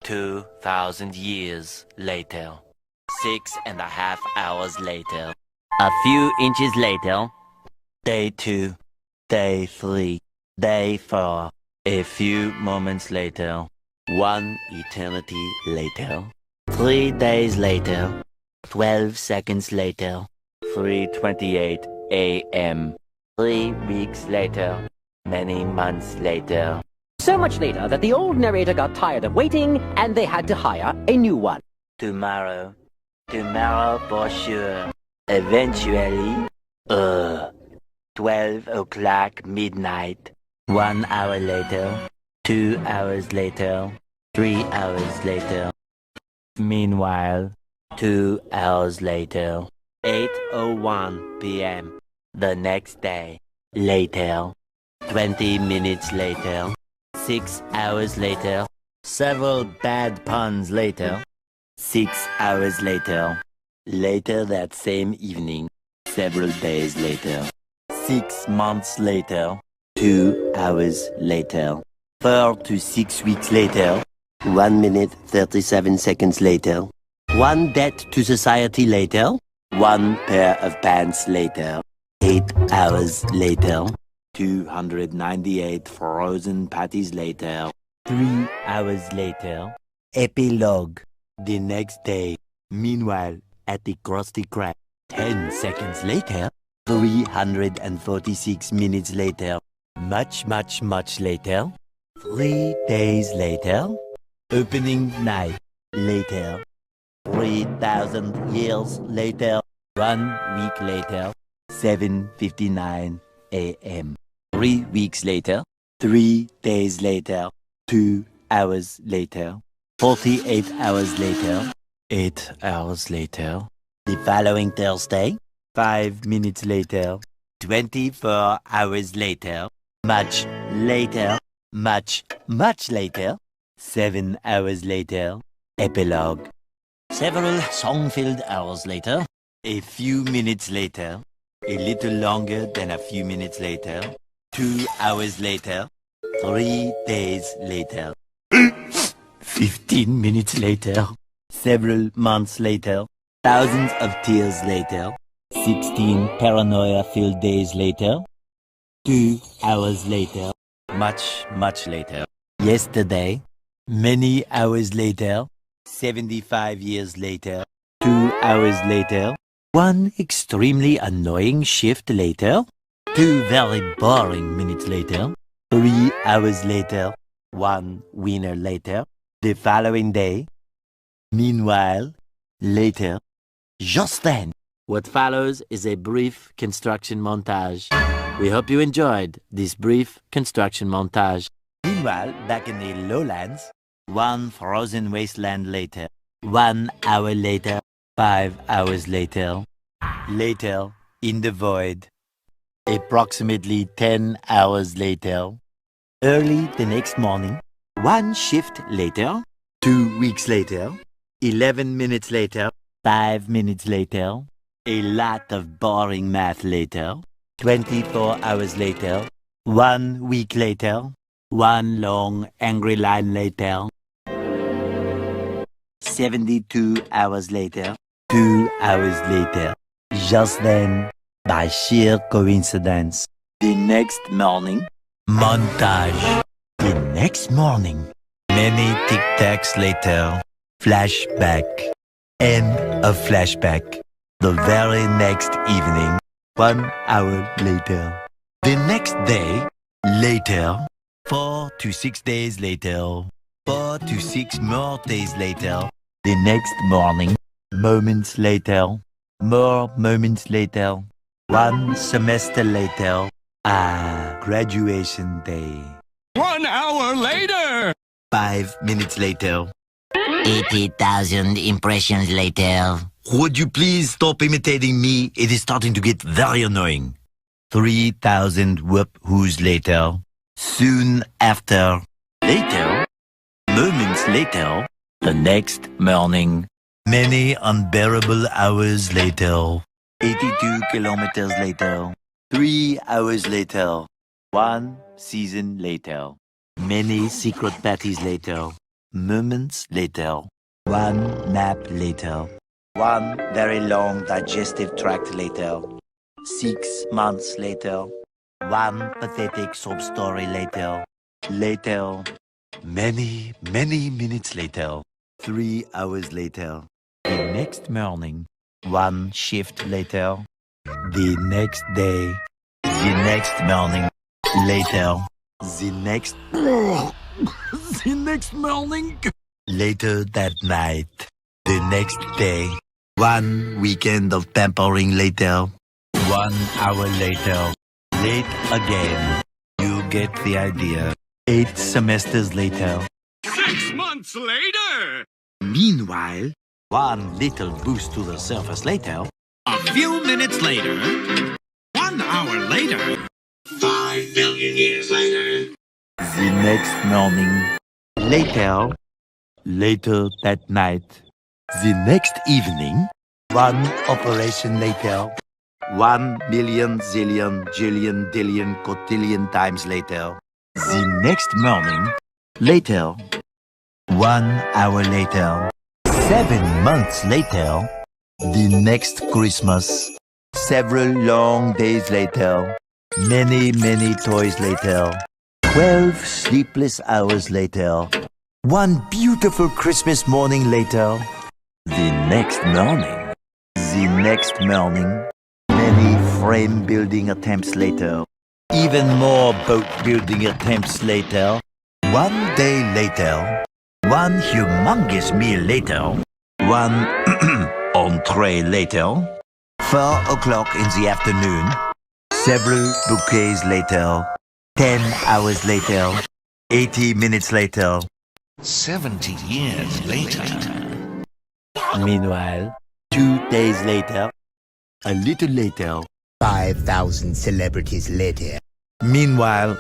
2,000 years later. 6.5 hours later. A few inches later. Day 2, day 3, day 4. A few moments later. 1 eternity later. 3 days later. 12 seconds later. 3:28 a.m. 3 weeks later. Many months later. So much later that the old narrator got tired of waiting and they had to hire a new one. Tomorrow. Tomorrow for sure. Eventually. 12 o'clock midnight. 1 hour later. 2 hours later. 3 hours later. Meanwhile, 2 hours later. 8:01 p.m. The next day. Later. 20 minutes later. 6 hours later. Several bad puns later. 6 hours later. Later that same evening. Several days later. 6 months later. 2 hours later. 4 to 6 weeks later. 1 minute 37 seconds later. 1 debt to society later. 1 pair of pants later. 8 hours later. 298 frozen patties later. 3 hours later. Epilogue. The next day. Meanwhile, at the Krusty Krab. 10 seconds later. 346 minutes later. Much later. 3 days later. Opening night. Later. 3,000 years later. 1 week later. 7:59 a.m. 3 weeks later. 3 days later. 2 hours later. 48 hours later. 8 hours later. The following Thursday. 5 minutes later. 24 hours later. Much later. Much later. 7 hours later. Epilogue. Several song-filled hours later. A few minutes later. A little longer than a few minutes later. 2 hours later. 3 days later. 15 minutes later. Several months later. Thousands of tears later. 16 paranoia-filled days later. 2 hours later. Much later. Yesterday. Many hours later. 75 years later. 2 hours later. 1 extremely annoying shift later. 2 very boring minutes later. 3 hours later. 1 winner later. The following day. Meanwhile. Later. Just then. What follows is a brief construction montage. We hope you enjoyed this brief construction montage. Meanwhile, back in the lowlands. 1 frozen wasteland later. 1 hour later. 5 hours later. Later, in the void. Approximately 10 hours later. Early the next morning. 1 shift later. 2 weeks later. 11 minutes later. 5 minutes later. A lot of boring math later. 24 hours later. 1 week later. 1 long angry line later. 72 hours later. 2 hours later. Just then, by sheer coincidence. The next morning. Montage. The next morning. Many tic-tacs later. Flashback. End of flashback. The very next evening. 1 hour later. The next day. Later. 4 to 6 days later. 4 to 6 more days later. The next morning. Moments later. More moments later. 1 semester later. Graduation day. 1 hour later! 5 minutes later. 80,000 impressions later. Would you please stop imitating me? It is starting to get very annoying. 3,000 whoop-whoos later. Soon after. Later. Moments later. The next morning. Many unbearable hours later. 82 kilometers later. 3 hours later. 1 season later. Many secret parties later. moments later. 1 nap later. 1 very long digestive tract later. 6 months later. 1 pathetic sob story later. Later. Many minutes later. 3 hours later. The next morning. 1 shift later. The next day. The next morning. Later. The next... the next morning. Later that night. The next day. 1 weekend of pampering later. 1 hour later. Late again. You get the idea. 8 semesters later. 6 months later! Meanwhile, 1 little boost to the surface later. A few minutes later, 1 hour later, 5 billion years later. The next morning. Later. Later that night. The next evening. 1 operation later. 1 million, zillion, jillion, dillion, cotillion times later. The next morning. Later. 1 hour later. 7 months later. The next Christmas. Several long days later. Many toys later. 12 sleepless hours later. 1 beautiful Christmas morning later. The next morning. The next morning. Many frame building attempts later. Even more boat building attempts later. 1 day later. 1 humongous meal later. 1 entree later. 4 o'clock in the afternoon. Several bouquets later. 10 hours later. 80 minutes later. 70 years later. Meanwhile, 2 days later. A little later. 5,000 celebrities later. Meanwhile,